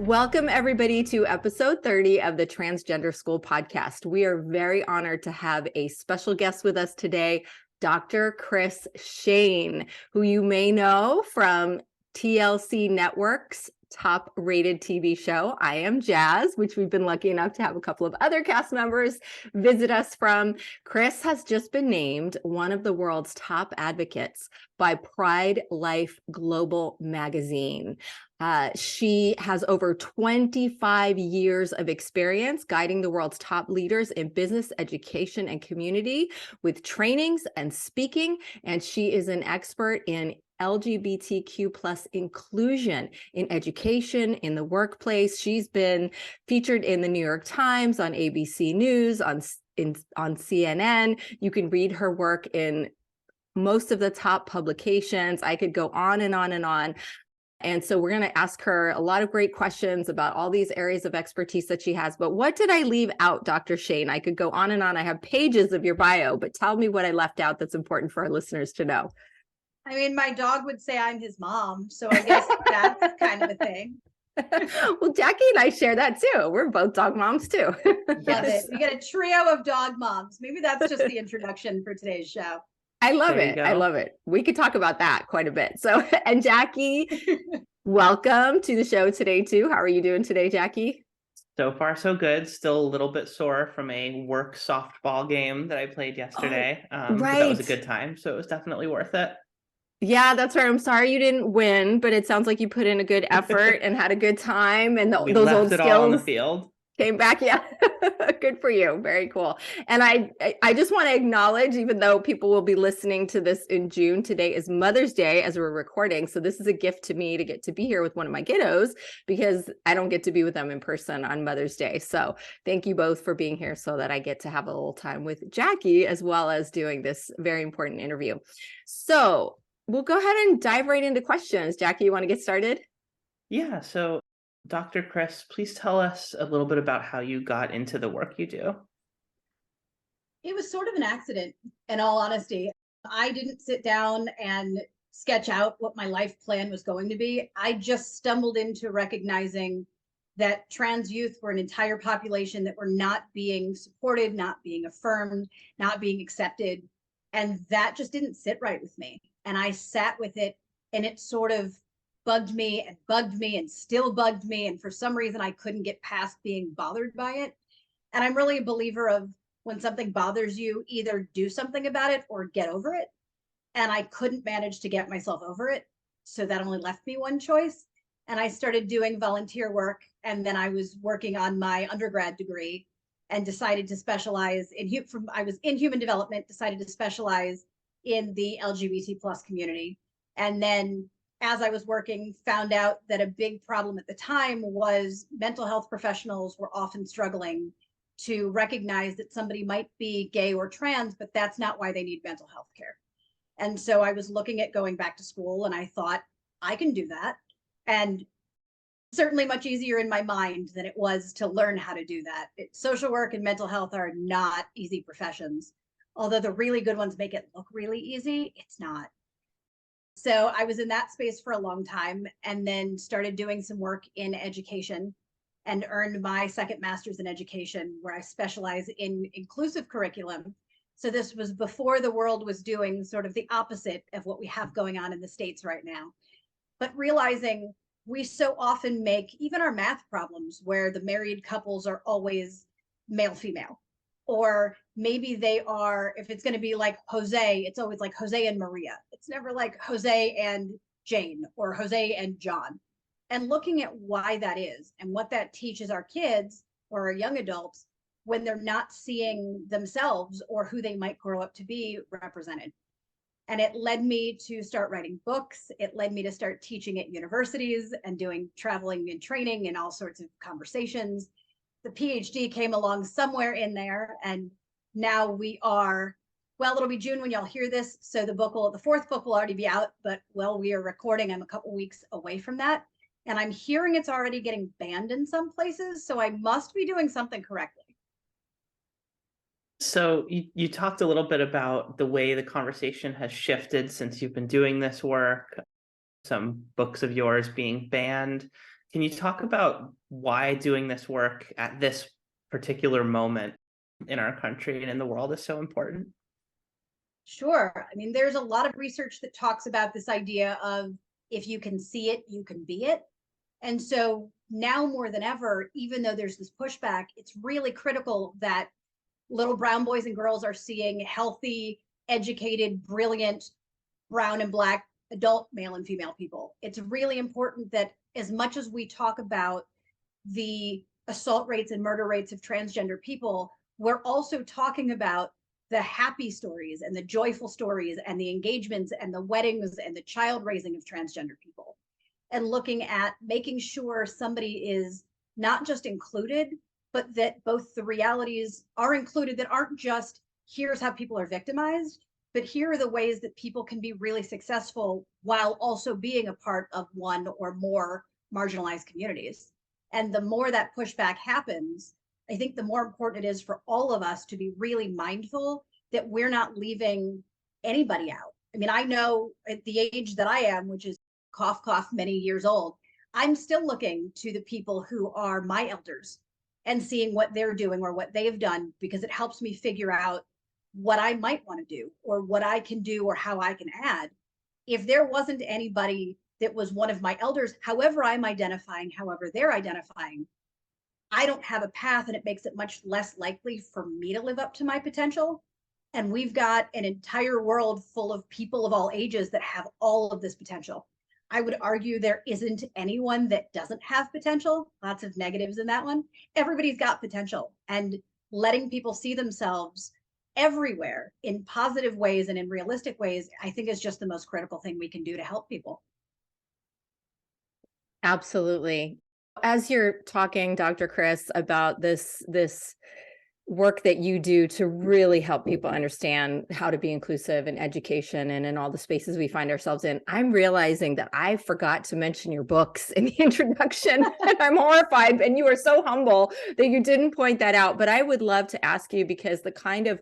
Welcome, everybody, to episode 30 of the Transgender School podcast. We are very honored to have a special guest with us today, Dr. Kryss Shane, who you may know from TLC Network's top-rated TV show, I Am Jazz, which we've been lucky enough to have a couple of other cast members visit us from. Kryss has just been named one of the world's top advocates by Pride Life Global magazine. She has over 25 years of experience guiding the world's top leaders in business, education, and community with trainings and speaking, and she is an expert in LGBTQ plus inclusion in education, in the workplace. She's been featured in the New York Times, on ABC News, on CNN. You can read her work in most of the top publications. I could go on and on and on. And so we're going to ask her a lot of great questions about all these areas of expertise that she has. But what did I leave out, Dr. Shane? I could go on and on. I have pages of your bio, but tell me what I left out that's important for our listeners to know. I mean, my dog would say I'm his mom, so I guess that's kind of a thing. Well, Jackie and I share that too. We're both dog moms too. Love it. We get a trio of dog moms. Maybe that's just the introduction for today's show. I love it. I love it. We could talk about that quite a bit. So, and Jackie, welcome to the show today too. How are you doing today, Jackie? So far, so good. Still a little bit sore from a work softball game that I played yesterday. But that was a good time. So it was definitely worth it. Yeah, that's right. I'm sorry you didn't win, but it sounds like you put in a good effort and had a good time. And those old skills all on the field. Came back. Yeah. Good for you. Very cool. And I just want to acknowledge, even though people will be listening to this in June, today is Mother's Day as we're recording. So this is a gift to me to get to be here with one of my kiddos because I don't get to be with them in person on Mother's Day. So thank you both for being here so that I get to have a little time with Jackie as well as doing this very important interview. So we'll go ahead and dive right into questions. Jackie, you want to get started? Yeah. So Dr. Kryss, please tell us a little bit about how you got into the work you do. It was sort of an accident, in all honesty. I didn't sit down and sketch out what my life plan was going to be. I just stumbled into recognizing that trans youth were an entire population that were not being supported, not being affirmed, not being accepted. And that just didn't sit right with me. And I sat with it, and it sort of bugged me and still bugged me. And for some reason, I couldn't get past being bothered by it. And I'm really a believer of when something bothers you, either do something about it or get over it. And I couldn't manage to get myself over it. So that only left me one choice. And I started doing volunteer work. And then I was working on my undergrad degree and decided to specialize I was in human development, decided to specialize in the LGBT plus community. And then as I was working, found out that a big problem at the time was mental health professionals were often struggling to recognize that somebody might be gay or trans, but that's not why they need mental health care. And so I was looking at going back to school, and I thought, I can do that. And certainly much easier in my mind than it was to learn how to do that. Social work and mental health are not easy professions. Although the really good ones make it look really easy, it's not. So I was in that space for a long time, and then started doing some work in education and earned my second master's in education, where I specialize in inclusive curriculum. So this was before the world was doing sort of the opposite of what we have going on in the States right now. But realizing we so often make even our math problems where the married couples are always male-female. Or maybe they are, if it's going to be like Jose, it's always like Jose and Maria. It's never like Jose and Jane or Jose and John. And looking at why that is and what that teaches our kids or our young adults when they're not seeing themselves or who they might grow up to be represented. And it led me to start writing books. It led me to start teaching at universities and doing traveling and training and all sorts of conversations. The PhD came along somewhere in there, and now we are, well, it'll be June when y'all hear this. So the fourth book will already be out, but while we are recording, I'm a couple weeks away from that. And I'm hearing it's already getting banned in some places. So I must be doing something correctly. So you talked a little bit about the way the conversation has shifted since you've been doing this work, some books of yours being banned. Can you talk about why doing this work at this particular moment in our country and in the world is so important? Sure. I mean, there's a lot of research that talks about this idea of if you can see it, you can be it. And so now more than ever, even though there's this pushback, it's really critical that little brown boys and girls are seeing healthy, educated, brilliant, brown and black adult male and female people. It's really important that as much as we talk about the assault rates and murder rates of transgender people, we're also talking about the happy stories and the joyful stories and the engagements and the weddings and the child raising of transgender people, and looking at making sure somebody is not just included, but that both the realities are included that aren't just here's how people are victimized, but here are the ways that people can be really successful while also being a part of one or more marginalized communities. And the more that pushback happens, I think the more important it is for all of us to be really mindful that we're not leaving anybody out. I mean, I know at the age that I am, which is cough, cough, many years old, I'm still looking to the people who are my elders and seeing what they're doing or what they've done, because it helps me figure out what I might want to do or what I can do or how I can add. If there wasn't anybody that was one of my elders, however I'm identifying, however they're identifying, I don't have a path, and it makes it much less likely for me to live up to my potential. And we've got an entire world full of people of all ages that have all of this potential. I would argue there isn't anyone that doesn't have potential. Lots of negatives in that one. Everybody's got potential, and letting people see themselves everywhere in positive ways and in realistic ways, I think is just the most critical thing we can do to help people. Absolutely. As you're talking, Dr. Kryss, about this work that you do to really help people understand how to be inclusive in education and in all the spaces we find ourselves in, I'm realizing that I forgot to mention your books in the introduction, and I'm horrified, and you are so humble that you didn't point that out. But I would love to ask you, because the kind of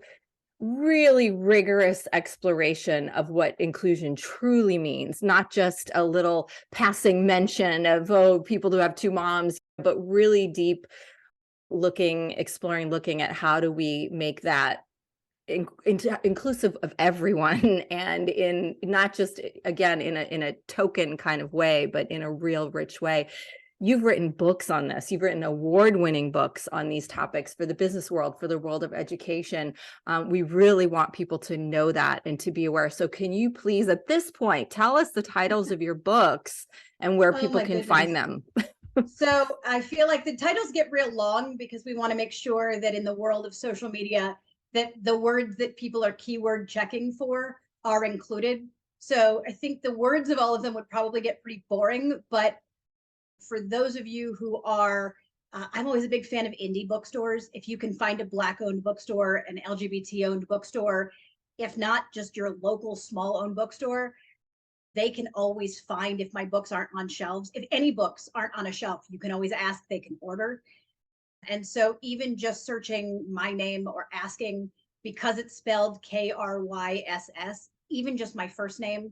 really rigorous exploration of what inclusion truly means, not just a little passing mention of, oh, people who have two moms, but really deep looking at how do we make that inclusive of everyone, and in not just, again, in a token kind of way, but in a real rich way. You've written books on this. You've written award-winning books on these topics for the business world, for the world of education. We really want people to know that and to be aware. So can you please, at this point, tell us the titles of your books and where people can find them? So I feel like the titles get real long because we want to make sure that in the world of social media, that the words that people are keyword checking for are included. So I think the words of all of them would probably get pretty boring, but for those of you who are, I'm always a big fan of indie bookstores. If you can find a Black-owned bookstore, an LGBT-owned bookstore, if not just your local small-owned bookstore, they can always find if my books aren't on shelves. If any books aren't on a shelf, you can always ask, they can order. And so even just searching my name or asking, because it's spelled Kryss, even just my first name,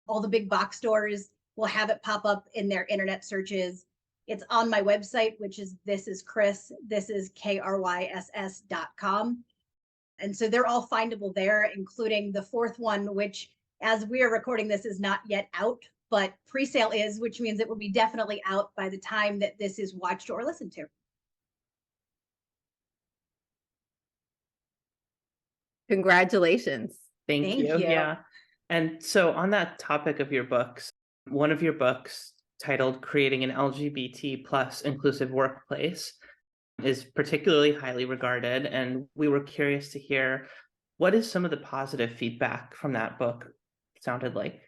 all the big box stores will have it pop up in their internet searches. It's on my website, which is Kryss.com. And so they're all findable there, including the fourth one, which, as we are recording this, is not yet out, but pre-sale is, which means it will be definitely out by the time that this is watched or listened to. Congratulations. Thank you. Yeah. And so on that topic of your books, one of your books, titled Creating an LGBT plus inclusive workplace, is particularly highly regarded. And we were curious to hear, what is some of the positive feedback from that book sounded like?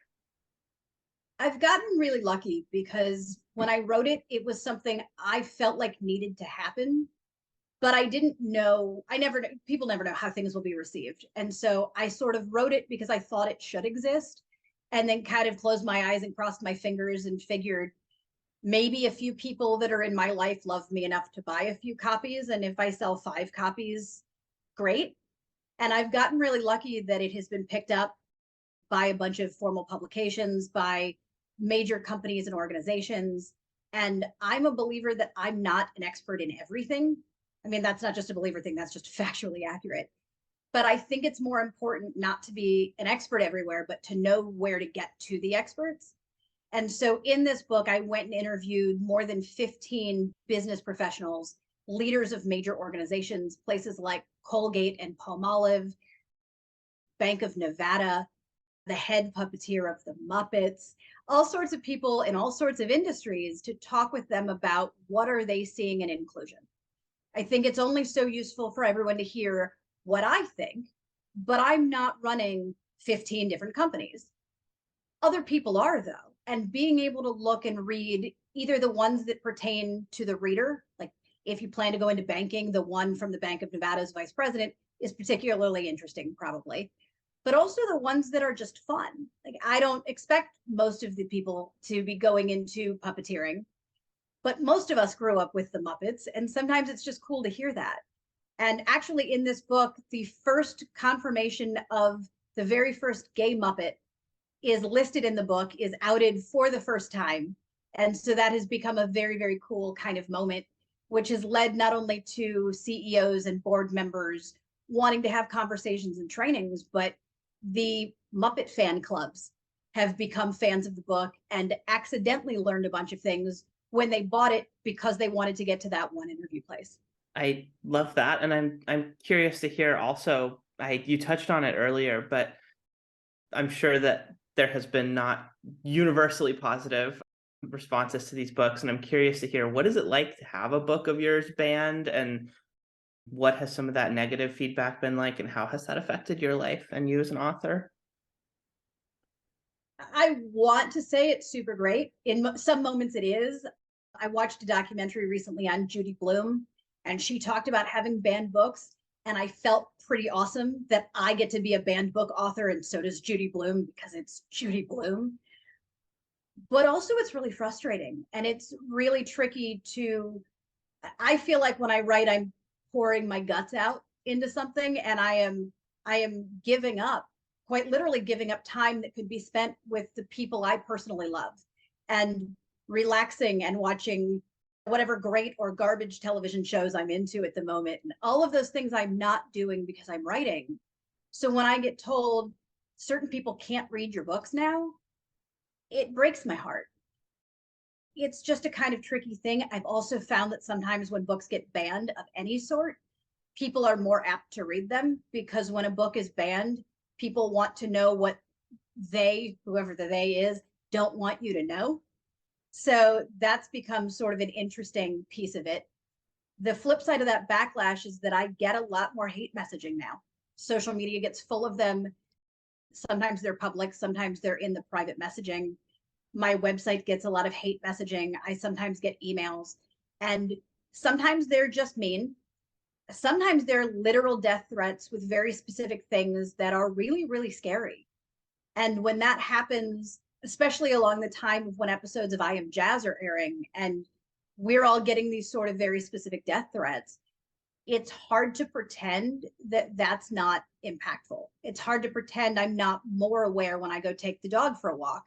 I've gotten really lucky because when I wrote it, it was something I felt like needed to happen, but I didn't know, people never know how things will be received. And so I sort of wrote it because I thought it should exist, and then kind of closed my eyes and crossed my fingers and figured maybe a few people that are in my life love me enough to buy a few copies. And if I sell 5 copies, great. And I've gotten really lucky that it has been picked up by a bunch of formal publications, by major companies and organizations. And I'm a believer that I'm not an expert in everything. I mean, that's not just a believer thing, that's just factually accurate. But I think it's more important not to be an expert everywhere, but to know where to get to the experts. And so in this book, I went and interviewed more than 15 business professionals, leaders of major organizations, places like Colgate and Palmolive, Bank of Nevada, the head puppeteer of the Muppets, all sorts of people in all sorts of industries, to talk with them about what are they seeing in inclusion. I think it's only so useful for everyone to hear what I think, but I'm not running 15 different companies. Other people are, though, and being able to look and read either the ones that pertain to the reader, like if you plan to go into banking, the one from the Bank of Nevada's vice president is particularly interesting, probably, but also the ones that are just fun. Like, I don't expect most of the people to be going into puppeteering, but most of us grew up with the Muppets, and sometimes it's just cool to hear that. And actually, in this book, the first confirmation of the very first gay Muppet is listed in the book, is outed for the first time. And so that has become a very, very cool kind of moment, which has led not only to CEOs and board members wanting to have conversations and trainings, but the Muppet fan clubs have become fans of the book and accidentally learned a bunch of things when they bought it because they wanted to get to that one interview place. I love that. And I'm curious to hear also, you touched on it earlier, but I'm sure that there has been not universally positive responses to these books. And I'm curious to hear, what is it like to have a book of yours banned, and what has some of that negative feedback been like, and how has that affected your life and you as an author? I want to say it's super great. In some moments it is. I watched a documentary recently on Judy Blume, and she talked about having banned books. And I felt pretty awesome that I get to be a banned book author, and so does Judy Blume, because it's Judy Blume. But also it's really frustrating, and it's really tricky to, I feel like when I write, I'm pouring my guts out into something, and I am giving up, quite literally giving up time that could be spent with the people I personally love, and relaxing and watching whatever great or garbage television shows I'm into at the moment. And all of those things I'm not doing because I'm writing. So when I get told certain people can't read your books now, it breaks my heart. It's just a kind of tricky thing. I've also found that sometimes when books get banned of any sort, people are more apt to read them, because when a book is banned, people want to know what they, whoever the they is, don't want you to know. So that's become sort of an interesting piece of it. The flip side of that backlash is that I get a lot more hate messaging now. Social media gets full of them. Sometimes they're public, sometimes they're in the private messaging. My website gets a lot of hate messaging. I sometimes get emails, and sometimes they're just mean. Sometimes they're literal death threats with very specific things that are really, really scary. And when that happens, especially along the time of when episodes of I Am Jazz are airing, and we're all getting these sort of very specific death threats, it's hard to pretend that that's not impactful. It's hard to pretend I'm not more aware when I go take the dog for a walk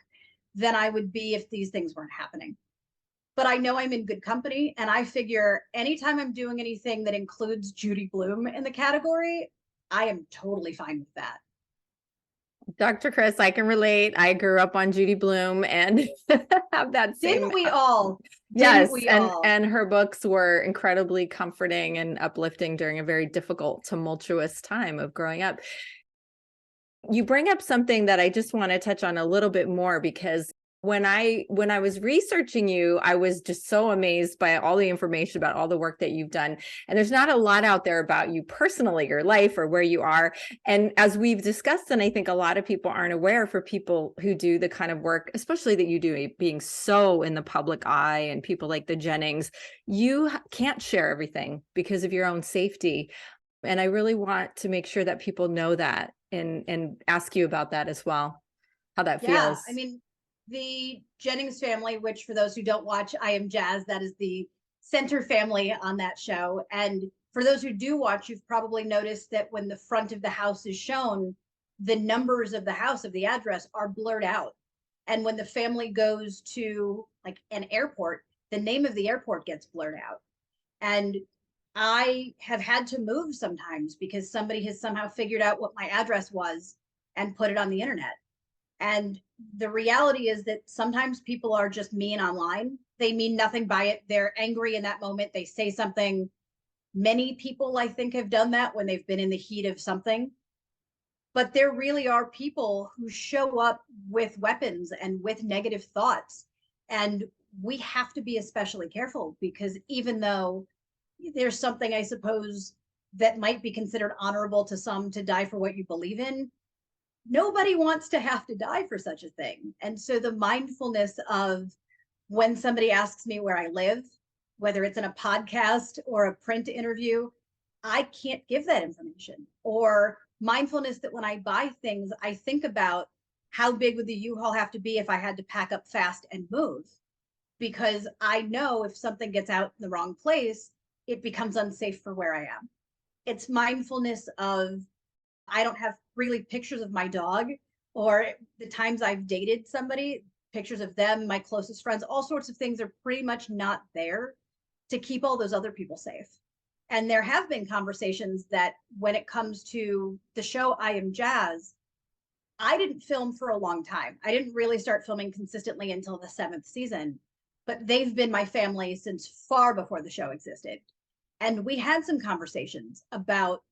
than I would be if these things weren't happening. But I know I'm in good company, and I figure anytime I'm doing anything that includes Judy Blume in the category, I am totally fine with that. Dr. Kryss, I can relate. I grew up on Judy Blume and have that same. Didn't we all? Yes, Didn't we and all? and her books were incredibly comforting and uplifting during a very difficult, tumultuous time of growing up. You bring up something that I just want to touch on a little bit more, because when I was researching you, I was just so amazed by all the information about all the work that you've done. And there's not a lot out there about you personally, your life, or where you are. And as we've discussed, and I think a lot of people aren't aware, for people who do the kind of work, especially that you do, being so in the public eye, and people like the Jennings, you can't share everything because of your own safety. And I really want to make sure that people know that, and ask you about that as well, how that feels. I mean, the Jennings family, which for those who don't watch I Am Jazz, that is the center family on that show. And for those who do watch, you've probably noticed that when the front of the house is shown, the numbers of the house, of the address, are blurred out. And when the family goes to like an airport, the name of the airport gets blurred out. And I have had to move sometimes because somebody has somehow figured out what my address was and put it on the internet. And the reality is that sometimes people are just mean online. They mean nothing by it. They're angry in that moment. They say something. Many people, I think, have done that when they've been in the heat of something. But there really are people who show up with weapons and with negative thoughts. And we have to be especially careful, because even though there's something, I suppose, that might be considered honorable to some to die for what you believe in, nobody wants to have to die for such a thing. And so the mindfulness of when somebody asks me where I live, whether it's in a podcast or a print interview, I can't give that information. Or mindfulness that when I buy things, I think about how big would the U-Haul have to be if I had to pack up fast and move? Because I know if something gets out in the wrong place, it becomes unsafe for where I am. It's mindfulness of, I don't have really pictures of my dog, or the times I've dated somebody, pictures of them, my closest friends, all sorts of things are pretty much not there to keep all those other people safe. And there have been conversations that when it comes to the show I Am Jazz, I didn't film for a long time. I didn't really start filming consistently until the 7th season, but they've been my family since far before the show existed. And we had some conversations about,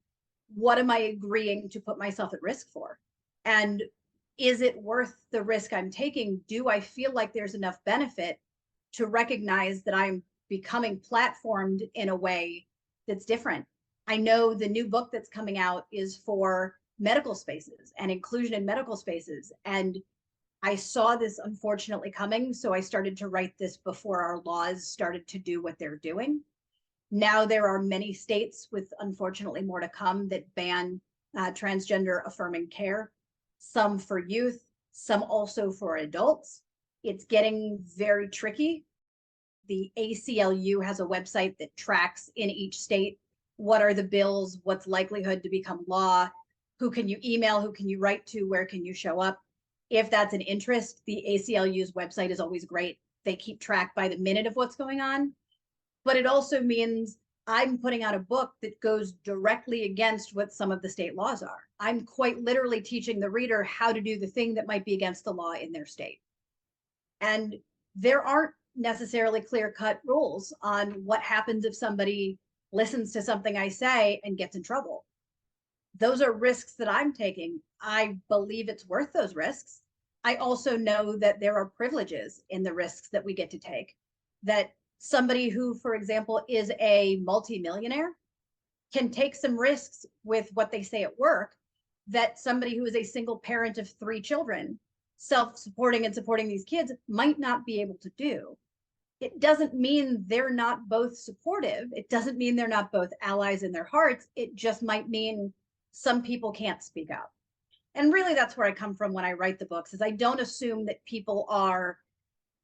what am I agreeing to put myself at risk for? And is it worth the risk I'm taking? Do I feel like there's enough benefit to recognize that I'm becoming platformed in a way that's different? I know the new book that's coming out is for medical spaces and inclusion in medical spaces. And I saw this unfortunately coming, so I started to write this before our laws started to do what they're doing. Now there are many states, with unfortunately more to come, that ban transgender affirming care, some for youth, some also for adults. It's getting very tricky. The ACLU has a website that tracks in each state what are the bills, what's likelihood to become law, who can you email, who can you write to, where can you show up. If that's an interest, the ACLU's website is always great. They keep track by the minute of what's going on. But it also means I'm putting out a book that goes directly against what some of the state laws are. I'm quite literally teaching the reader how to do the thing that might be against the law in their state. And there aren't necessarily clear-cut rules on what happens if somebody listens to something I say and gets in trouble. Those are risks that I'm taking. I believe it's worth those risks. I also know that there are privileges in the risks that we get to take, that somebody who, for example, is a multimillionaire can take some risks with what they say at work that somebody who is a single parent of 3 children, self-supporting and supporting these kids, might not be able to do. It doesn't mean they're not both supportive. It doesn't mean they're not both allies in their hearts. It just might mean some people can't speak up. And really, that's where I come from when I write the books, is I don't assume that people are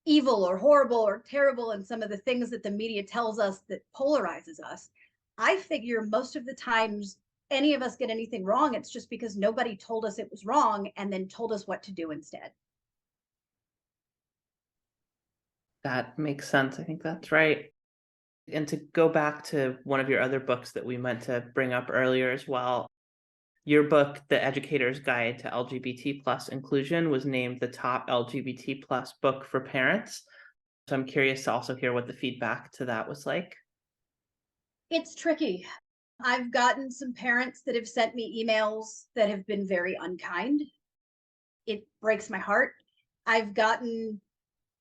evil or horrible or terrible and some of the things that the media tells us that polarizes us. I figure most of the times any of us get anything wrong, it's just because nobody told us it was wrong and then told us what to do instead. That makes sense. I think that's right. And to go back to one of your other books that we meant to bring up earlier as well, your book, The Educator's Guide to LGBT plus Inclusion, was named the top LGBT plus book for parents. So I'm curious to also hear what the feedback to that was like. It's tricky. I've gotten some parents that have sent me emails that have been very unkind. It breaks my heart. I've gotten,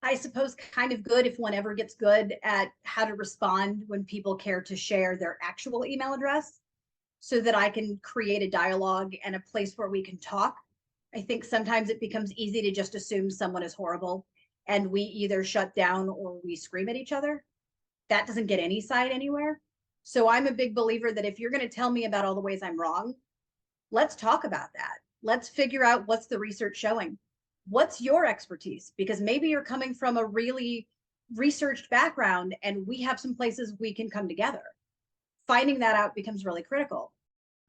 I suppose, kind of good, if one ever gets good at how to respond when people care to share their actual email address, so that I can create a dialogue and a place where we can talk. I think sometimes it becomes easy to just assume someone is horrible and we either shut down or we scream at each other. That doesn't get any side anywhere. So I'm a big believer that if you're going to tell me about all the ways I'm wrong, let's talk about that. Let's figure out what's the research showing. What's your expertise? Because maybe you're coming from a really researched background and we have some places we can come together. Finding that out becomes really critical.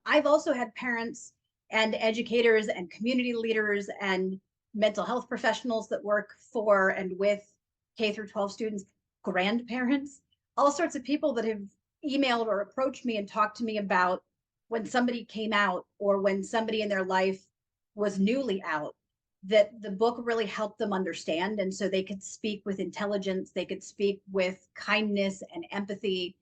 I've also had parents and educators and community leaders and mental health professionals that work for and with K through 12 students grandparents, all sorts of people that have emailed or approached me and talked to me about when somebody came out or when somebody in their life was newly out, that the book really helped them understand. And so they could speak with intelligence, they could speak with kindness and empathy.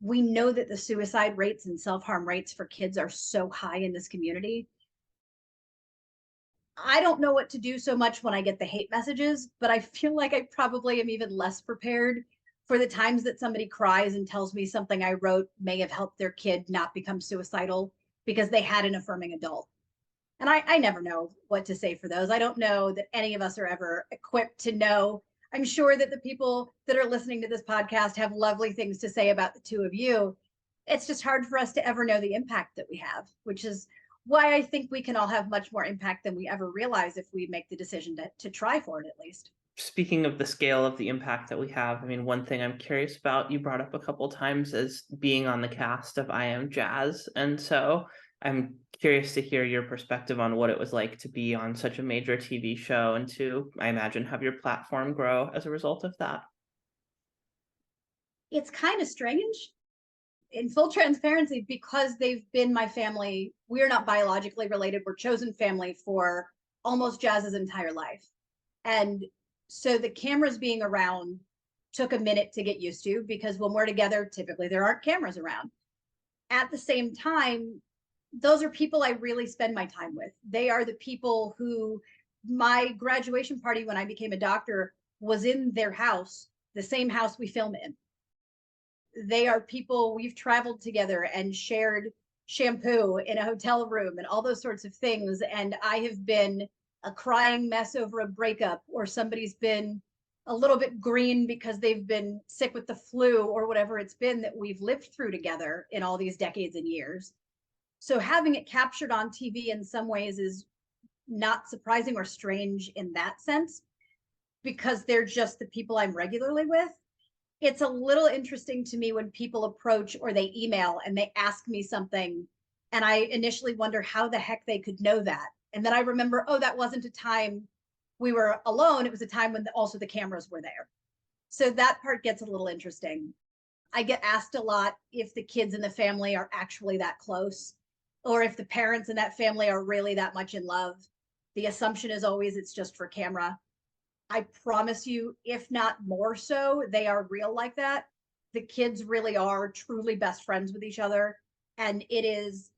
We know that the suicide rates and self-harm rates for kids are so high in this community. I don't know what to do so much when I get the hate messages, but I feel like I probably am even less prepared for the times that somebody cries and tells me something I wrote may have helped their kid not become suicidal because they had an affirming adult. And I never know what to say for those. I don't know that any of us are ever equipped to know. I'm sure that the people that are listening to this podcast have lovely things to say about the two of you. It's just hard for us to ever know the impact that we have, which is why I think we can all have much more impact than we ever realize if we make the decision to try for it at least. Speaking of the scale of the impact that we have, I mean, one thing I'm curious about, you brought up a couple times, is being on the cast of I Am Jazz. And so I'm curious to hear your perspective on what it was like to be on such a major TV show and to, I imagine, have your platform grow as a result of that. It's kind of strange. In full transparency, because they've been my family, we're not biologically related. We're chosen family for almost Jazz's entire life. And so the cameras being around took a minute to get used to, because when we're together, typically there aren't cameras around. At the same time, those are people I really spend my time with. They are the people who, my graduation party when I became a doctor was in their house, the same house we film in. They are people we've traveled together and shared shampoo in a hotel room and all those sorts of things. And I have been a crying mess over a breakup, or somebody's been a little bit green because they've been sick with the flu, or whatever it's been that we've lived through together in all these decades and years. So having it captured on TV in some ways is not surprising or strange in that sense, because they're just the people I'm regularly with. It's a little interesting to me when people approach or they email and they ask me something, and I initially wonder how the heck they could know that. And then I remember, oh, that wasn't a time we were alone. It was a time when also the cameras were there. So that part gets a little interesting. I get asked a lot if the kids in the family are actually that close, or if the parents in that family are really that much in love. The assumption is always it's just for camera. I promise you, if not more so, they are real like that. The kids really are truly best friends with each other. And it is,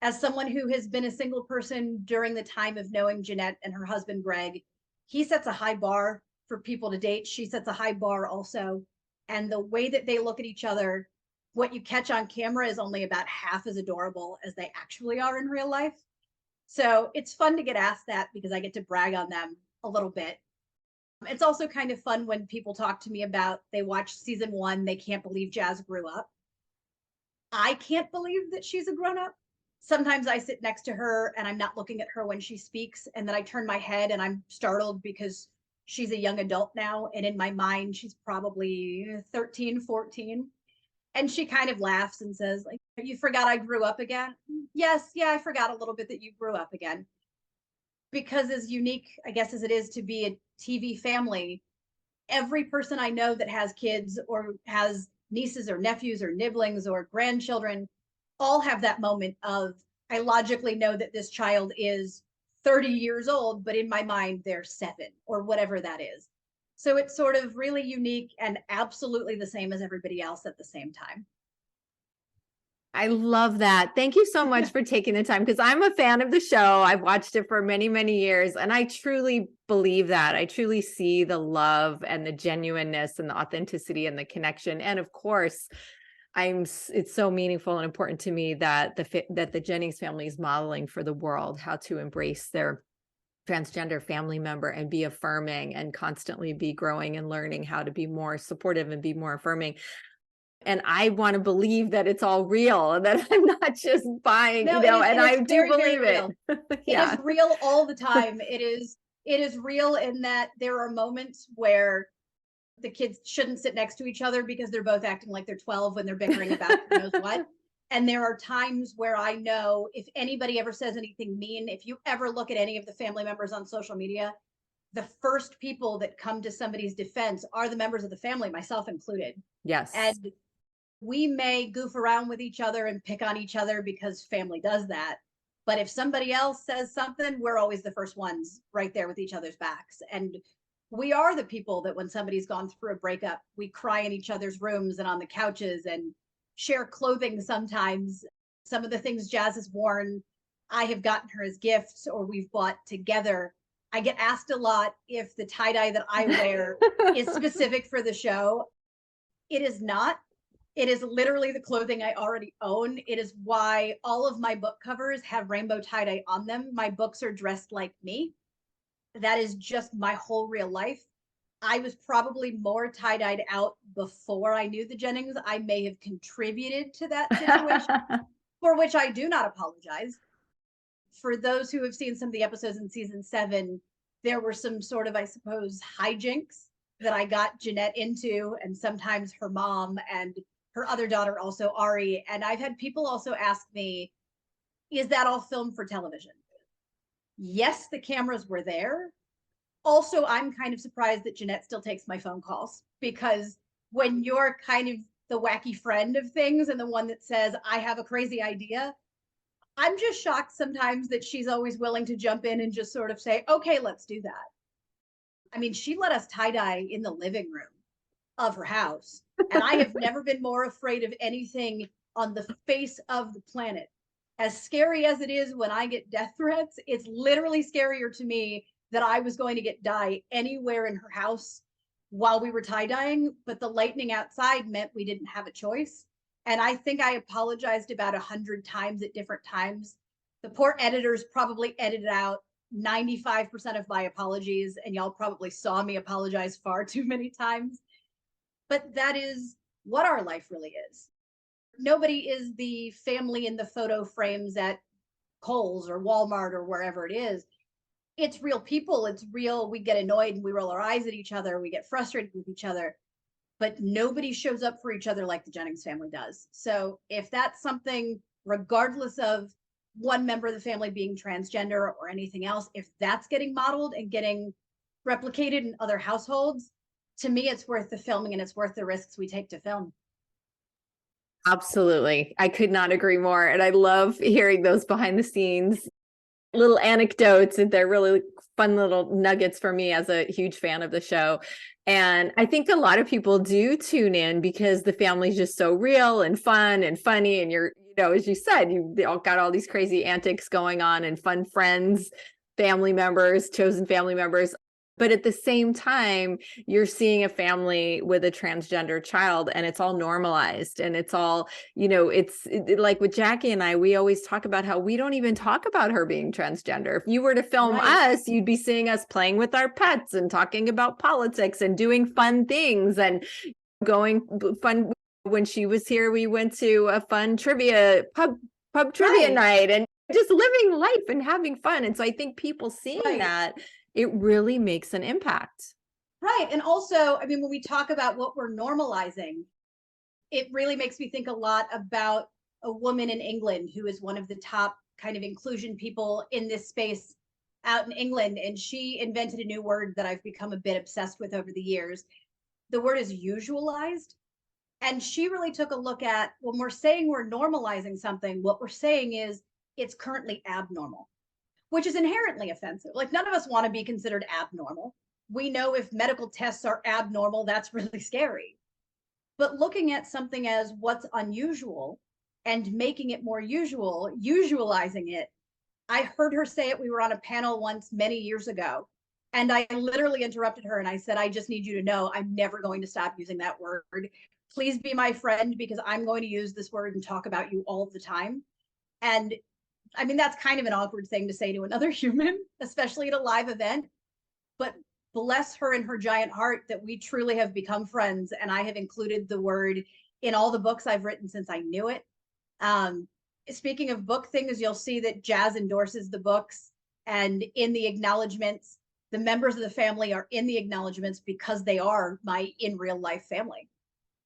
as someone who has been a single person during the time of knowing Jeanette and her husband, Greg, he sets a high bar for people to date. She sets a high bar also. And the way that they look at each other, what you catch on camera is only about half as adorable as they actually are in real life. So it's fun to get asked that, because I get to brag on them a little bit. It's also kind of fun when people talk to me about they watched season 1, they can't believe Jazz grew up. I can't believe that she's a grown up. Sometimes I sit next to her and I'm not looking at her when she speaks, and then I turn my head and I'm startled because she's a young adult now, and in my mind she's probably 13, 14. And she kind of laughs and says, like, you forgot I grew up again? Yes, yeah, I forgot a little bit that you grew up again. Because as unique, I guess, as it is to be a TV family, every person I know that has kids or has nieces or nephews or nibblings or grandchildren all have that moment of, I logically know that this child is 30 years old, but in my mind they're 7 or whatever that is. So it's sort of really unique and absolutely the same as everybody else at the same time. I love that. Thank you so much for taking the time, because I'm a fan of the show. I've watched it for many, many years, and I truly believe that. I truly see the love and the genuineness and the authenticity and the connection. And of course, it's so meaningful and important to me that the Jennings family is modeling for the world how to embrace their transgender family member and be affirming, and constantly be growing and learning how to be more supportive and be more affirming. And I want to believe that it's all real and that I'm not just buying, and I do believe it. Yeah. It is real all the time. It is real in that there are moments where the kids shouldn't sit next to each other because they're both acting like they're 12 when they're bickering about who knows what. And there are times where I know if anybody ever says anything mean, if you ever look at any of the family members on social media, the first people that come to somebody's defense are the members of the family, myself included. Yes. And we may goof around with each other and pick on each other because family does that. But if somebody else says something, we're always the first ones right there with each other's backs. And we are the people that when somebody's gone through a breakup, we cry in each other's rooms and on the couches and share clothing sometimes. Some of the things Jazz has worn, I have gotten her as gifts or we've bought together. I get asked a lot if the tie-dye that I wear is specific for the show. It is not. It is literally the clothing I already own. It is why all of my book covers have rainbow tie-dye on them. My books are dressed like me. That is just my whole real life. I was probably more tie-dyed out before I knew the Jennings. I may have contributed to that situation, for which I do not apologize. For those who have seen some of the episodes in season 7, there were some sort of, I suppose, hijinks that I got Jeanette into, and sometimes her mom and her other daughter, also Ari. And I've had people also ask me, is that all filmed for television? Yes, the cameras were there. Also, I'm kind of surprised that Jeanette still takes my phone calls, because when you're kind of the wacky friend of things and the one that says, I have a crazy idea, I'm just shocked sometimes that she's always willing to jump in and just sort of say, okay, let's do that. I mean, she let us tie-dye in the living room of her house. And I have never been more afraid of anything on the face of the planet. As scary as it is when I get death threats, it's literally scarier to me that I was going to get dye anywhere in her house while we were tie-dyeing, but the lightning outside meant we didn't have a choice. And I think I apologized about 100 times at different times. The poor editors probably edited out 95% of my apologies, and y'all probably saw me apologize far too many times. But that is what our life really is. Nobody is the family in the photo frames at Kohl's or Walmart or wherever it is. It's real people. It's real. We get annoyed and we roll our eyes at each other. We get frustrated with each other, but nobody shows up for each other like the Jennings family does. So if that's something, regardless of one member of the family being transgender or anything else, if that's getting modeled and getting replicated in other households, to me, it's worth the filming and it's worth the risks we take to film. Absolutely. I could not agree more. And I love hearing those behind the scenes little anecdotes, and they're really fun little nuggets for me as a huge fan of the show. And I think a lot of people do tune in because the family's just so real and fun and funny. And you're, as you said, they all got all these crazy antics going on and fun friends, family members, chosen family members. But at the same time, you're seeing a family with a transgender child and it's all normalized and it's all, it's like with Jackie and I, we always talk about how we don't even talk about her being transgender. If you were to film us, you'd be seeing us playing with our pets and talking about politics and doing fun things and going fun. When she was here, we went to a fun pub trivia night and just living life and having fun. And so I think people seeing that, it really makes an impact. Right. And also, I mean, when we talk about what we're normalizing, it really makes me think a lot about a woman in England who is one of the top kind of inclusion people in this space out in England. And she invented a new word that I've become a bit obsessed with over the years. The word is usualized. And she really took a look at, when we're saying we're normalizing something, what we're saying is it's currently abnormal, which is inherently offensive. Like, none of us want to be considered abnormal. We know if medical tests are abnormal, that's really scary. But looking at something as what's unusual and making it more usual, usualizing it. I heard her say it. We were on a panel once many years ago, and I literally interrupted her and I said, I just need you to know I'm never going to stop using that word. Please be my friend, because I'm going to use this word and talk about you all the time. And I mean, that's kind of an awkward thing to say to another human, especially at a live event, but bless her and her giant heart that we truly have become friends. And I have included the word in all the books I've written since I knew it. Speaking of book things, you'll see that Jazz endorses the books, and in the acknowledgements, the members of the family are in the acknowledgements because they are my in real life family.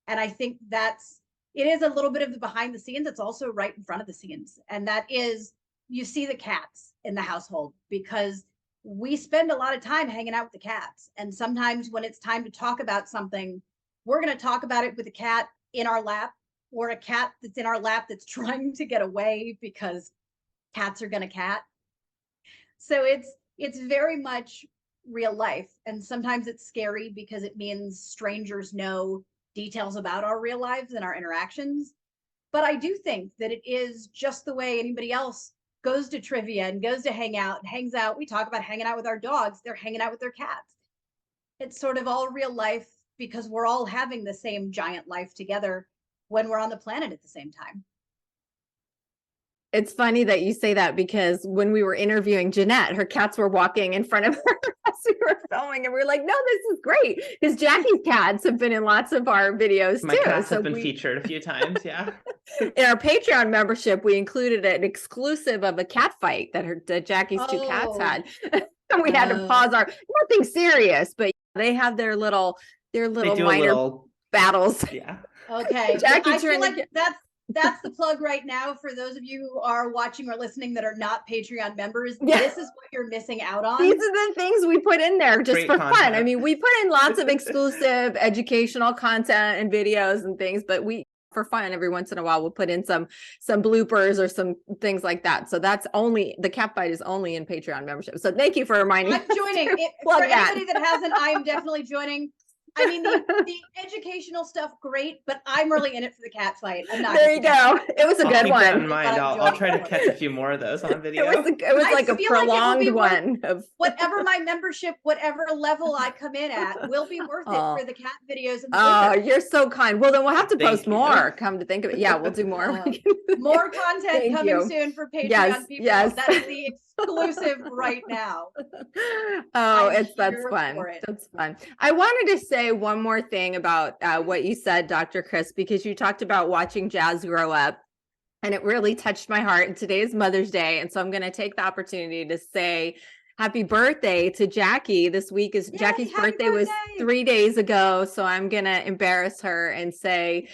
And I think it is a little bit of the behind the scenes. It's also right in front of the scenes. And that is, you see the cats in the household, because we spend a lot of time hanging out with the cats. And sometimes when it's time to talk about something, we're going to talk about it with a cat in our lap, or a cat that's in our lap that's trying to get away because cats are going to cat. So it's very much real life. And sometimes it's scary because it means strangers know details about our real lives and our interactions. But I do think that it is just the way anybody else goes to trivia and goes to hang out and hangs out. We talk about hanging out with our dogs. They're hanging out with their cats. It's sort of all real life because we're all having the same giant life together when we're on the planet at the same time. It's funny that you say that, because when we were interviewing Jeanette, her cats were walking in front of her as we were filming, and we were like, no, this is great, because Jackie's cats have been in lots of our videos too. My cats have been featured a few times, yeah. In our Patreon membership, we included an exclusive of a cat fight that Jackie's two cats had. And we had to pause nothing serious, but they have their little minor battles. Yeah. Okay. Jackie, I feel like that's the plug right now for those of you who are watching or listening that are not Patreon members. Yeah. This is what you're missing out on. These are the things we put in there just Great for content. fun. I mean, we put in lots of exclusive educational content and videos and things, but for fun, every once in a while, we'll put in some bloopers or some things like that. So that's the cat fight is only in Patreon membership. So thank you for reminding me. I'm joining. For anybody that hasn't, I am definitely joining. I mean, the educational stuff, great, but I'm really in it for the cat fight. I'm not. There you go. It was a good keep one. That in mind. I'll try to catch a few more of those on video. It was like a prolonged one of whatever my membership, whatever level I come in at, will be worth it for the cat videos. And you're so kind. Well, then we'll have to post more. Come to think of it, yeah, we'll do more. More content coming soon for Patreon people. Yes. That is the exclusive right now. That's fun. That's fun. I wanted to say one more thing about what you said, Dr. Kryss, because you talked about watching Jazz grow up, and it really touched my heart. And today is Mother's Day, and so I'm going to take the opportunity to say happy birthday to Jackie. This week is Jackie's birthday was 3 days ago, so I'm going to embarrass her and say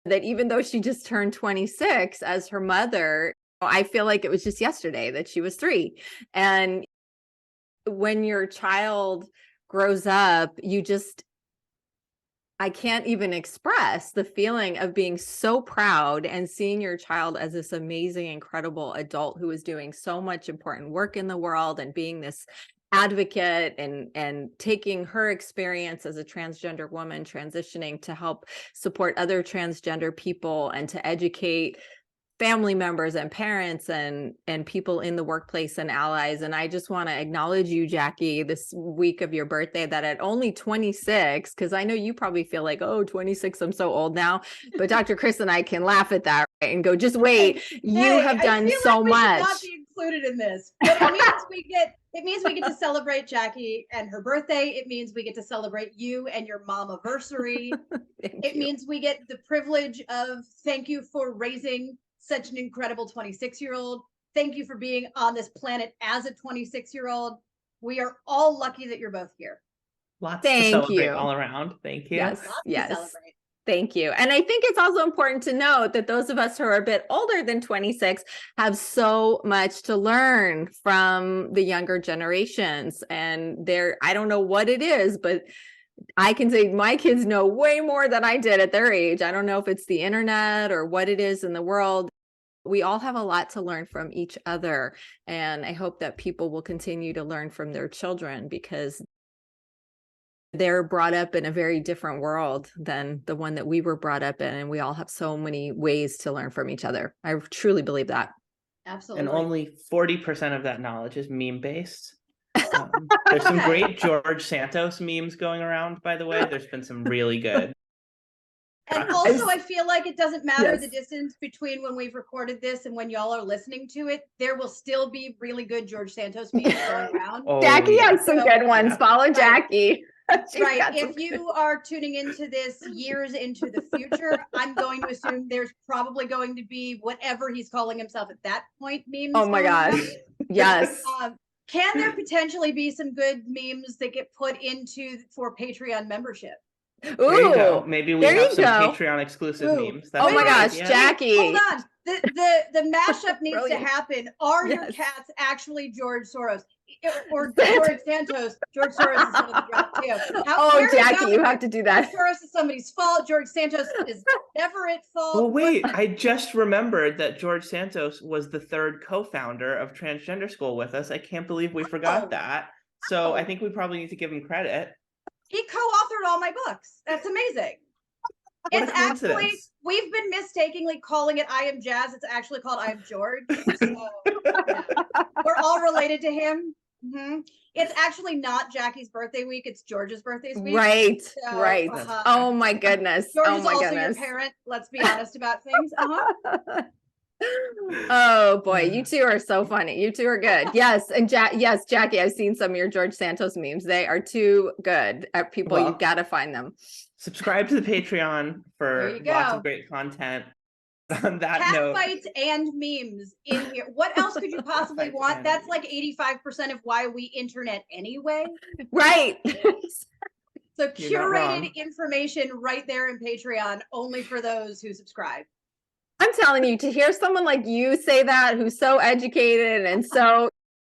that even though she just turned 26 as her mother, I feel like it was just yesterday that she was 3. And when your child grows up, I can't even express the feeling of being so proud and seeing your child as this amazing, incredible adult who is doing so much important work in the world and being this advocate and taking her experience as a transgender woman transitioning to help support other transgender people and to educate family members and parents and people in the workplace and allies. And I just want to acknowledge you, Jackie, this week of your birthday, that at only 26, because I know you probably feel like, oh, 26, I'm so old now. But Dr. Kryss and I can laugh at that, right? And go, just wait, you have done so much. Not be included in this. But it means we get to celebrate Jackie and her birthday. It means we get to celebrate you and your mom-iversary. It means we get the privilege of thank you for raising such an incredible 26-year-old. Thank you for being on this planet as a 26-year-old. We are all lucky that you're both here. Lots to celebrate all around. Thank you. Yes. Thank you. And I think it's also important to note that those of us who are a bit older than 26 have so much to learn from the younger generations. And I don't know what it is, but I can say my kids know way more than I did at their age. I don't know if it's the internet or what it is in the world. We all have a lot to learn from each other. And I hope that people will continue to learn from their children, because they're brought up in a very different world than the one that we were brought up in. And we all have so many ways to learn from each other. I truly believe that. Absolutely. And only 40% of that knowledge is meme-based. There's some great George Santos memes going around, by the way. There's been some really good. And also, I feel like it doesn't matter the distance between when we've recorded this and when y'all are listening to it. There will still be really good George Santos memes going around. Jackie has some good ones. Follow Jackie. Right. If you are tuning into this years into the future, I'm going to assume there's probably going to be whatever he's calling himself at that point memes. Oh my gosh. Yes. Can there potentially be some good memes that get put for Patreon membership? Ooh, there you go. Maybe we have some Patreon exclusive memes. That's my gosh, Jackie. Hold on. The mashup needs to happen. Are your cats actually George Soros? Or George Santos. George Soros is one of the drop too. Oh, Jackie, you have to do that. George Soros is somebody's fault. George Santos is never at fault. Well, wait, I just remembered that George Santos was the third co-founder of Transgender School with us. I can't believe we forgot that. So I think we probably need to give him credit. He co-authored all my books. That's amazing. What It's a coincidence. actually, we've been mistakenly calling it I Am Jazz. It's actually called I Am George. So, yeah. We're all related to him. Mm-hmm. It's actually not Jackie's birthday week. It's George's birthday week. Right, So, right. Oh my goodness. George oh is my also goodness. your parent. Let's be honest about things. Oh boy, you two are so funny. You two are good. Yes, and yes, Jackie, I've seen some of your George Santos memes. They are too good. People, Well, you've got to find them. Subscribe to the Patreon for lots of great content. On that note, fights and memes in here. What else could you possibly want? That's like 85% of why we internet anyway. Right. So curated information right there in Patreon, only for those who subscribe. I'm telling you, to hear someone like you say that, who's so educated and so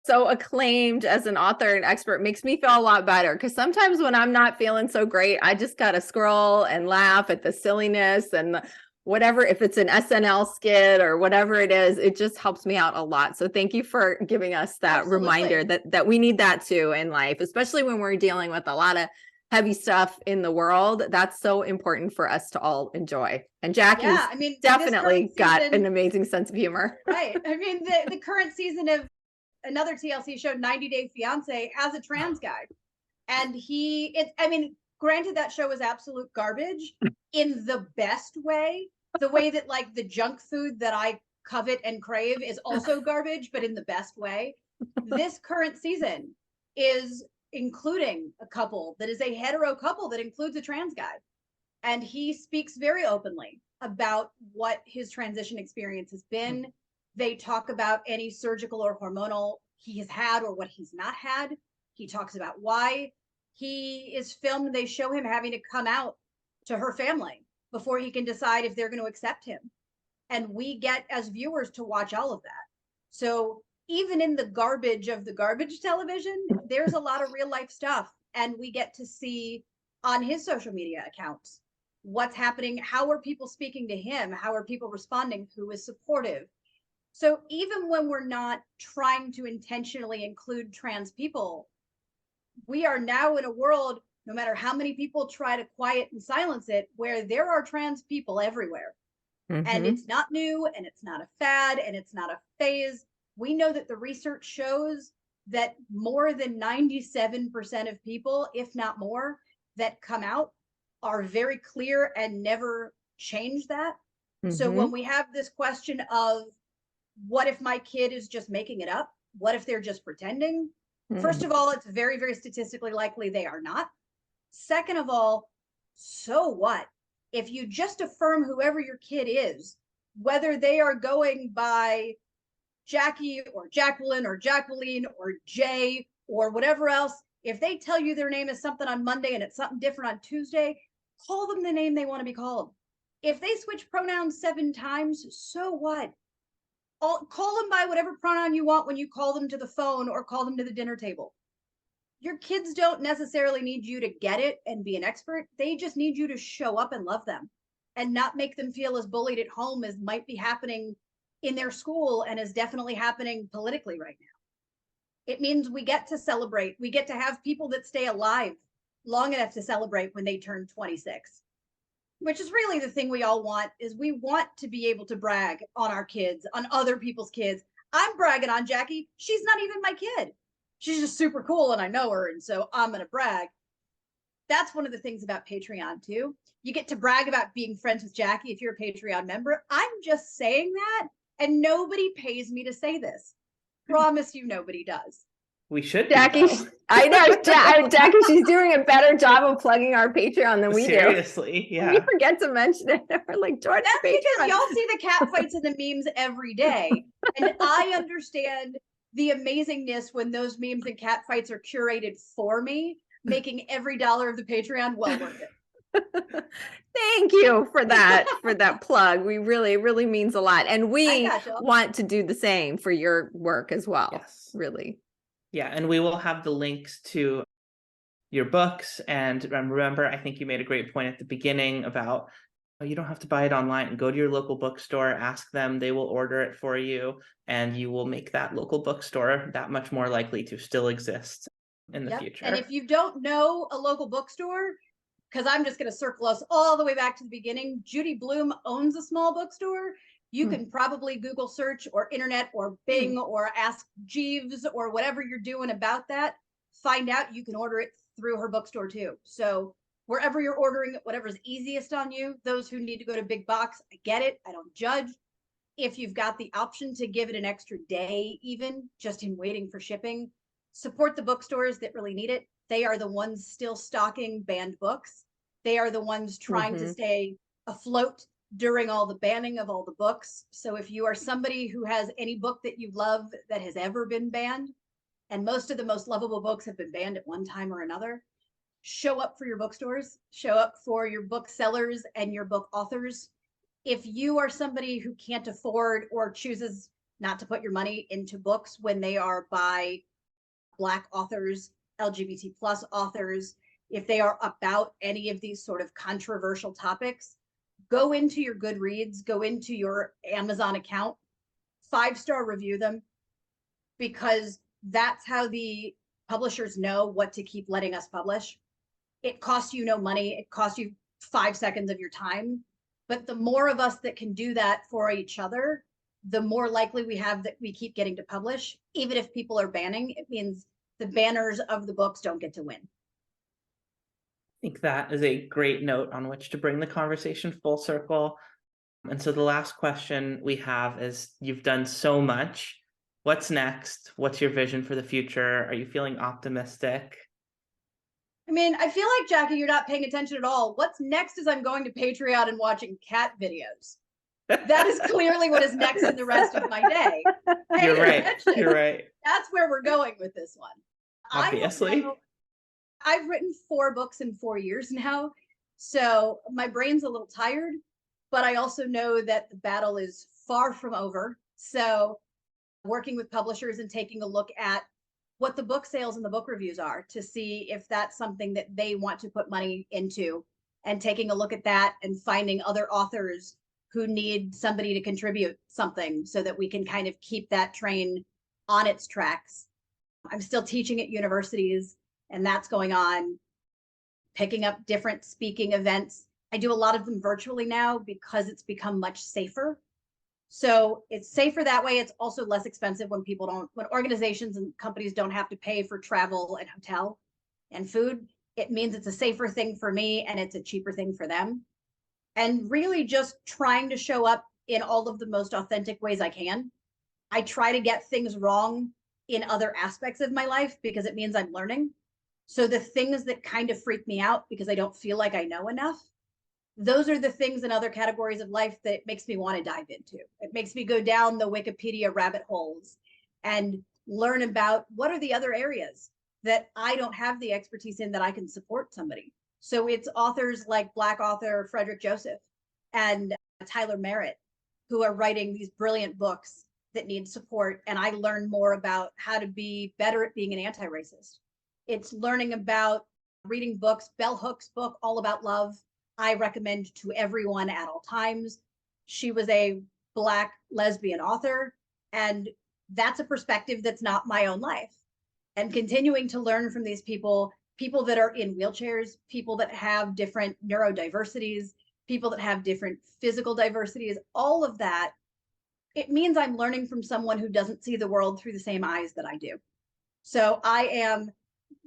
acclaimed as an author and expert, makes me feel a lot better. Because sometimes when I'm not feeling so great, I just gotta scroll and laugh at the silliness and whatever. If it's an SNL skit or whatever it is, it just helps me out a lot. So thank you for giving us that reminder that we need that too in life, especially when we're dealing with a lot of heavy stuff in the world. That's so important for us to all enjoy. And Jackie's definitely got an amazing sense of humor. Right. I mean, the current season of another TLC show, 90 Day Fiance, has a trans guy. And granted, that show is absolute garbage in the best way. The way that like the junk food that I covet and crave is also garbage, but in the best way. This current season is including a couple that is a hetero couple that includes a trans guy. And he speaks very openly about what his transition experience has been. They talk about any surgical or hormonal he has had or what he's not had. He talks about why he is filmed. They show him having to come out to her family before he can decide if they're going to accept him. And we get, as viewers, to watch all of that. So even in the garbage of the garbage television, there's a lot of real life stuff. And we get to see on his social media accounts what's happening. How are people speaking to him? How are people responding? Who is supportive? So even when we're not trying to intentionally include trans people, we are now in a world, no matter how many people try to quiet and silence it, where there are trans people everywhere. Mm-hmm. And it's not new, and it's not a fad, and it's not a phase. We know that the research shows that more than 97% of people, if not more, that come out are very clear and never change that. Mm-hmm. So when we have this question of, what if my kid is just making it up? What if they're just pretending? Mm-hmm. First of all, it's very, very statistically likely they are not. Second of all, so what? If you just affirm whoever your kid is, whether they are going by Jackie or Jacqueline or Jacqueline or Jay or whatever else, if they tell you their name is something on Monday and it's something different on Tuesday, call them the name they want to be called. If they switch pronouns 7 times, so what? Call them by whatever pronoun you want when you call them to the phone or call them to the dinner table. Your kids don't necessarily need you to get it and be an expert. They just need you to show up and love them and not make them feel as bullied at home as might be happening in their school and is definitely happening politically right now. It means we get to celebrate. We get to have people that stay alive long enough to celebrate when they turn 26. Which is really the thing we all want, is we want to be able to brag on our kids, on other people's kids. I'm bragging on Jackie. She's not even my kid. She's just super cool and I know her. And so I'm going to brag. That's one of the things about Patreon too. You get to brag about being friends with Jackie if you're a Patreon member. I'm just saying that, and nobody pays me to say this. Promise you nobody does. We should, Jackie. I know, Jackie. She's doing a better job of plugging our Patreon than we do. Seriously, yeah. We forget to mention it. We're like, George, that's because y'all see the cat fights and the memes every day, and I understand the amazingness when those memes and cat fights are curated for me, making every dollar of the Patreon well worth it. Thank you for that plug. We really means a lot, and we want to do the same for your work as well. Yes. Really. Yeah, and we will have the links to your books. And remember, I think you made a great point at the beginning about you don't have to buy it online. Go to your local bookstore, ask them, they will order it for you, and you will make that local bookstore that much more likely to still exist in the future. And if you don't know a local bookstore, because I'm just going to circle us all the way back to the beginning, Judy Bloom owns a small bookstore. You can probably Google search or internet or Bing or ask Jeeves or whatever you're doing about that. Find out you can order it through her bookstore too. So wherever you're ordering it, whatever's easiest on you, those who need to go to big box, I get it. I don't judge. If you've got the option to give it an extra day, even just in waiting for shipping, support the bookstores that really need it. They are the ones still stocking banned books. They are the ones trying to stay afloat during all the banning of all the books. So if you are somebody who has any book that you love that has ever been banned, and most of the most lovable books have been banned at one time or another, show up for your bookstores, show up for your booksellers and your book authors. If you are somebody who can't afford or chooses not to put your money into books when they are by Black authors, LGBT plus authors, if they are about any of these sort of controversial topics, go into your Goodreads, go into your Amazon account, 5-star review them, because that's how the publishers know what to keep letting us publish. It costs you no money. It costs you 5 seconds of your time. But the more of us that can do that for each other, the more likely we have that we keep getting to publish. Even if people are banning, it means the banners of the books don't get to win. I think that is a great note on which to bring the conversation full circle. And so the last question we have is, you've done so much. What's next? What's your vision for the future? Are you feeling optimistic? I mean, I feel like, Jackie, you're not paying attention at all. What's next is I'm going to Patreon and watching cat videos. That is clearly what is next in the rest of my day. You're right. You're right. That's where we're going with this one. Obviously. I've written 4 books in 4 years now, so my brain's a little tired, but I also know that the battle is far from over. So working with publishers and taking a look at what the book sales and the book reviews are to see if that's something that they want to put money into, and taking a look at that and finding other authors who need somebody to contribute something so that we can kind of keep that train on its tracks. I'm still teaching at universities, and that's going on, picking up different speaking events. I do a lot of them virtually now because it's become much safer. So it's safer that way. It's also less expensive when when organizations and companies don't have to pay for travel and hotel and food. It means it's a safer thing for me and it's a cheaper thing for them. And really just trying to show up in all of the most authentic ways I can. I try to get things wrong in other aspects of my life because it means I'm learning. So the things that kind of freak me out because I don't feel like I know enough, those are the things in other categories of life that makes me want to dive into. It makes me go down the Wikipedia rabbit holes and learn about what are the other areas that I don't have the expertise in that I can support somebody. So it's authors like Black author Frederick Joseph and Tyler Merritt who are writing these brilliant books that need support. And I learn more about how to be better at being an anti-racist. It's learning about reading books. Bell Hook's book, All About Love, I recommend to everyone at all times. She was a Black lesbian author, and that's a perspective that's not my own life. And continuing to learn from these people that are in wheelchairs, people that have different neurodiversities, people that have different physical diversities, all of that, it means I'm learning from someone who doesn't see the world through the same eyes that I do. So I am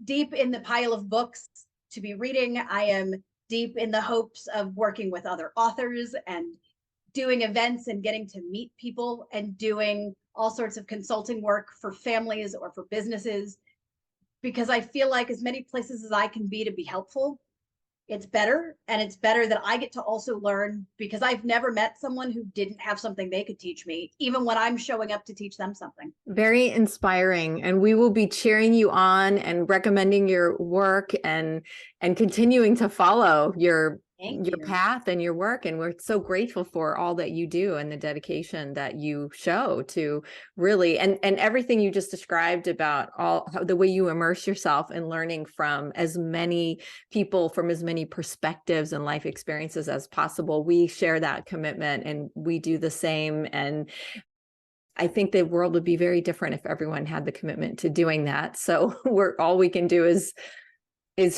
deep in the pile of books to be reading. I am deep in the hopes of working with other authors and doing events and getting to meet people and doing all sorts of consulting work for families or for businesses, because I feel like as many places as I can be to be helpful, it's better. And it's better that I get to also learn, because I've never met someone who didn't have something they could teach me, even when I'm showing up to teach them something. Very inspiring. And we will be cheering you on and recommending your work and continuing to follow your Thank your you. path and your work. And we're so grateful for all that you do and the dedication that you show to really, and everything you just described about the way you immerse yourself in learning from as many people from as many perspectives and life experiences as possible. We share that commitment and we do the same. And I think the world would be very different if everyone had the commitment to doing that. So all we can do is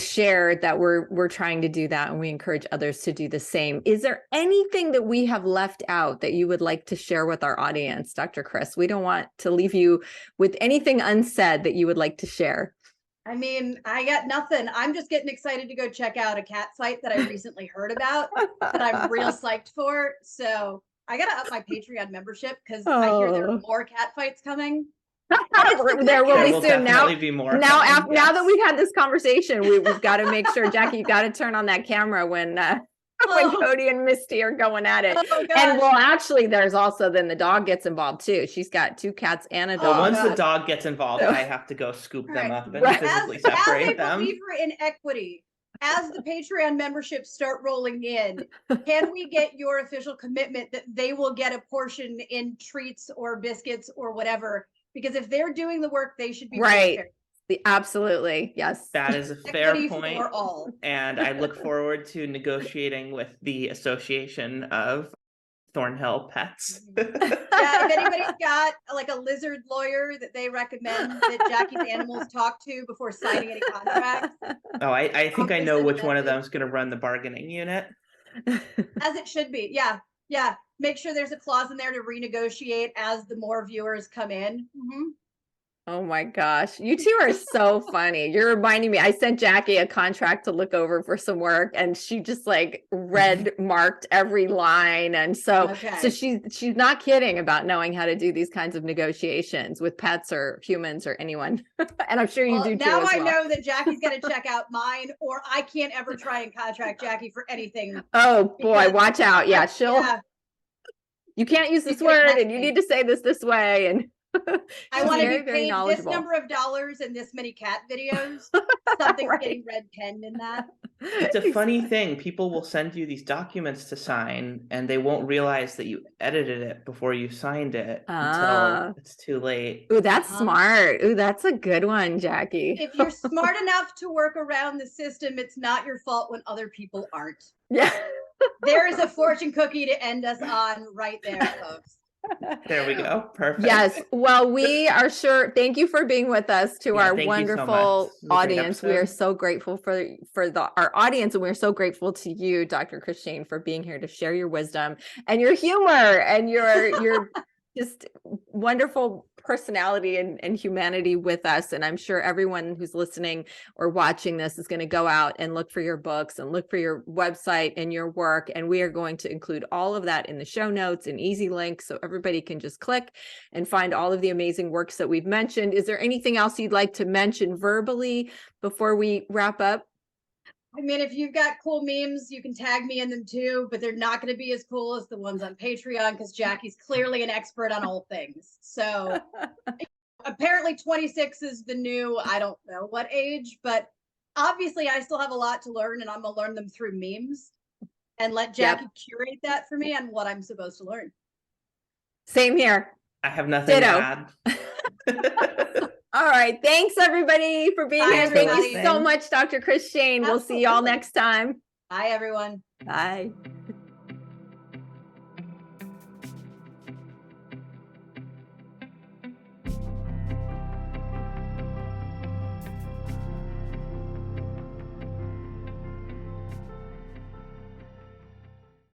share that we're trying to do that, and we encourage others to do the same. Is there anything that we have left out that you would like to share with our audience, Dr. Kryss? We don't want to leave you with anything unsaid that you would like to share. I mean, I got nothing. I'm just getting excited to go check out a cat fight that I recently heard about that I'm real psyched for. So I got to up my Patreon membership because I hear there are more cat fights coming. There will be soon. Definitely be more now coming, now that we've had this conversation, we've got to make sure, Jackie, you got to turn on that camera when Cody and Misty are going at it. And well, actually, there's also then the dog gets involved too. She's got 2 cats and a dog. Once the dog gets involved, I have to go scoop them up and physically separate them. As a believer in equity, as the Patreon memberships start rolling in, can we get your official commitment that they will get a portion in treats or biscuits or whatever? Because if they're doing the work, they should be right. Absolutely. Yes. That is a fair Equity point. For all. And I look forward to negotiating with the Association of Thornhill Pets. Yeah, if anybody's got like a lizard lawyer that they recommend that Jackie's animals talk to before signing any contracts. Oh, I think I know which one of them is going to run the bargaining unit. As it should be. Yeah. Yeah. Make sure there's a clause in there to renegotiate as the more viewers come in. Oh my gosh. You two are so funny. You're reminding me. I sent Jackie a contract to look over for some work and she just like red marked every line. And so she's not kidding about knowing how to do these kinds of negotiations with pets or humans or anyone. And I'm sure you do too. Now I know that Jackie's got to check out mine, or I can't ever try and contract Jackie for anything. Oh boy, watch out. Yeah, you can't use this word and you need to say this way. And I want to be paid this number of dollars in this many cat videos. Something's getting red penned in that. It's a funny thing. People will send you these documents to sign and they won't realize that you edited it before you signed it until it's too late. Ooh, that's smart. Ooh, that's a good one, Jackie. If you're smart enough to work around the system, it's not your fault when other people aren't. Yeah. There is a fortune cookie to end us on right there, folks. There we go. Perfect. Yes. Well, we are sure. Thank you for being with us to our wonderful audience. We are so grateful for our audience, and we're so grateful to you, Dr. Kryss Shane, for being here to share your wisdom and your humor and your just wonderful personality and humanity with us. And I'm sure everyone who's listening or watching this is going to go out and look for your books and look for your website and your work. And we are going to include all of that in the show notes and easy links so everybody can just click and find all of the amazing works that we've mentioned. Is there anything else you'd like to mention verbally before we wrap up? I mean, if you've got cool memes, you can tag me in them too, but they're not going to be as cool as the ones on Patreon because Jackie's clearly an expert on all things. So apparently 26 is the new, I don't know what age, but obviously I still have a lot to learn, and I'm going to learn them through memes and let Jackie curate that for me on what I'm supposed to learn. Same here. I have nothing to add. All right. Thanks, everybody, for being here. Thank you so much, Dr. Kryss Shane. We'll see you all next time. Bye, everyone. Bye.